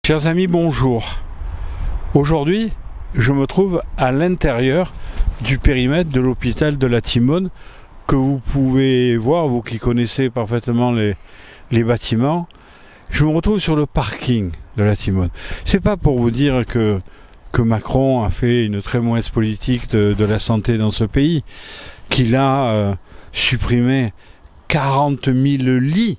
Chers amis, bonjour. Aujourd'hui, je me trouve à l'intérieur du périmètre de l'hôpital de la Timone que vous pouvez voir, vous qui connaissez parfaitement les bâtiments. Je me retrouve sur le parking de la Timone. C'est pas pour vous dire que Macron a fait une très mauvaise politique de la santé dans ce pays, qu'il a supprimé 40 000 lits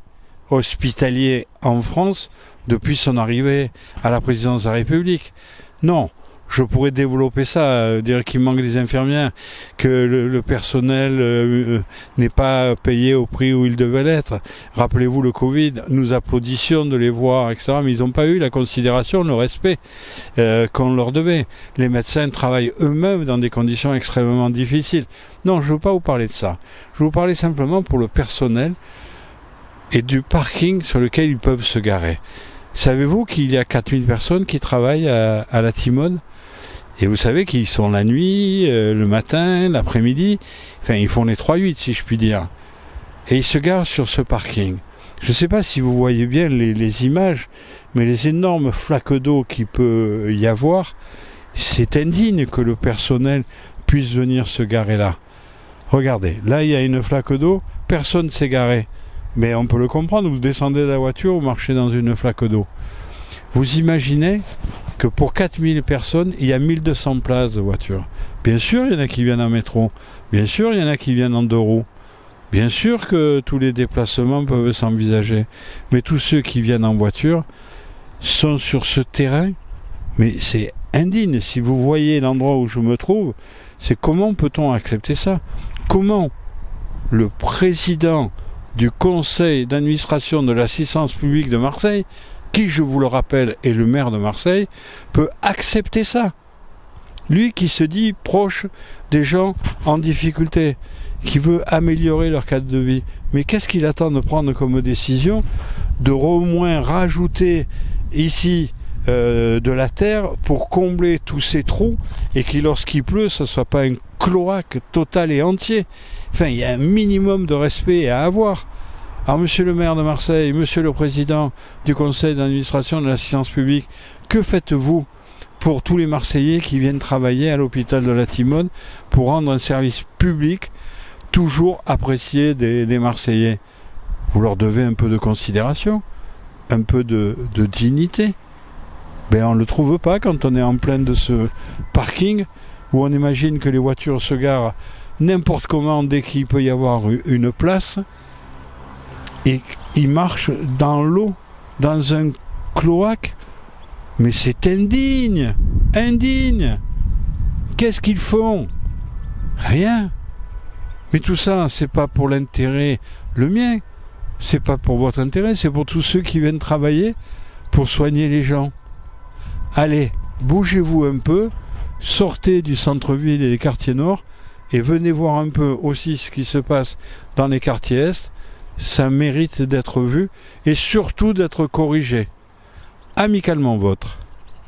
hospitaliers en France depuis son arrivée à la présidence de la République. Non, je pourrais développer ça, dire qu'il manque des infirmières, que le personnel n'est pas payé au prix où il devait l'être. Rappelez-vous le Covid, nous applaudissions de les voir, etc. Mais ils n'ont pas eu la considération, le respect qu'on leur devait. Les médecins travaillent eux-mêmes dans des conditions extrêmement difficiles. Non, je ne veux pas vous parler de ça. Je veux vous parler simplement pour le personnel et du parking sur lequel ils peuvent se garer. Savez-vous qu'il y a 4000 personnes qui travaillent à la Timone? Et vous savez qu'ils sont la nuit, le matin, l'après-midi. Enfin, ils font les 3-8, si je puis dire. Et ils se garent sur ce parking. Je ne sais pas si vous voyez bien les images, mais les énormes flaques d'eau qu'il peut y avoir, c'est indigne que le personnel puisse venir se garer là. Regardez, là il y a une flaque d'eau, personne ne s'est garé. Mais on peut le comprendre, vous descendez de la voiture, vous marchez dans une flaque d'eau. Vous imaginez que pour 4000 personnes, il y a 1200 places de voiture. Bien sûr, il y en a qui viennent en métro. Bien sûr, il y en a qui viennent en 2 roues. Bien sûr que tous les déplacements peuvent s'envisager. Mais tous ceux qui viennent en voiture sont sur ce terrain. Mais c'est indigne. Si vous voyez l'endroit où je me trouve, c'est comment peut-on accepter ça? Comment le président du conseil d'administration de l'assistance publique de Marseille, qui, je vous le rappelle, est le maire de Marseille, peut accepter ça? Lui qui se dit proche des gens en difficulté, qui veut améliorer leur cadre de vie. Mais qu'est-ce qu'il attend de prendre comme décision? De au moins rajouter ici de la terre pour combler tous ces trous et que lorsqu'il pleut, ce ne soit pas un cloaque total et entier. Enfin, il y a un minimum de respect à avoir. Alors, monsieur le maire de Marseille, monsieur le président du conseil d'administration de l'assistance publique, que faites-vous pour tous les Marseillais qui viennent travailler à l'hôpital de la Timone pour rendre un service public toujours apprécié des Marseillais? Vous leur devez un peu de considération, un peu de dignité. Ben, on ne le trouve pas quand on est en plein de ce parking où on imagine que les voitures se garent n'importe comment dès qu'il peut y avoir une place et ils marchent dans l'eau, dans un cloaque. Mais c'est indigne, indigne. Qu'est-ce qu'ils font? Rien. Mais tout ça, c'est pas pour l'intérêt, le mien, c'est pas pour votre intérêt, c'est pour tous ceux qui viennent travailler pour soigner les gens. Allez, bougez-vous un peu, sortez du centre-ville et des quartiers nord et venez voir un peu aussi ce qui se passe dans les quartiers est. Ça mérite d'être vu et surtout d'être corrigé. Amicalement vôtre.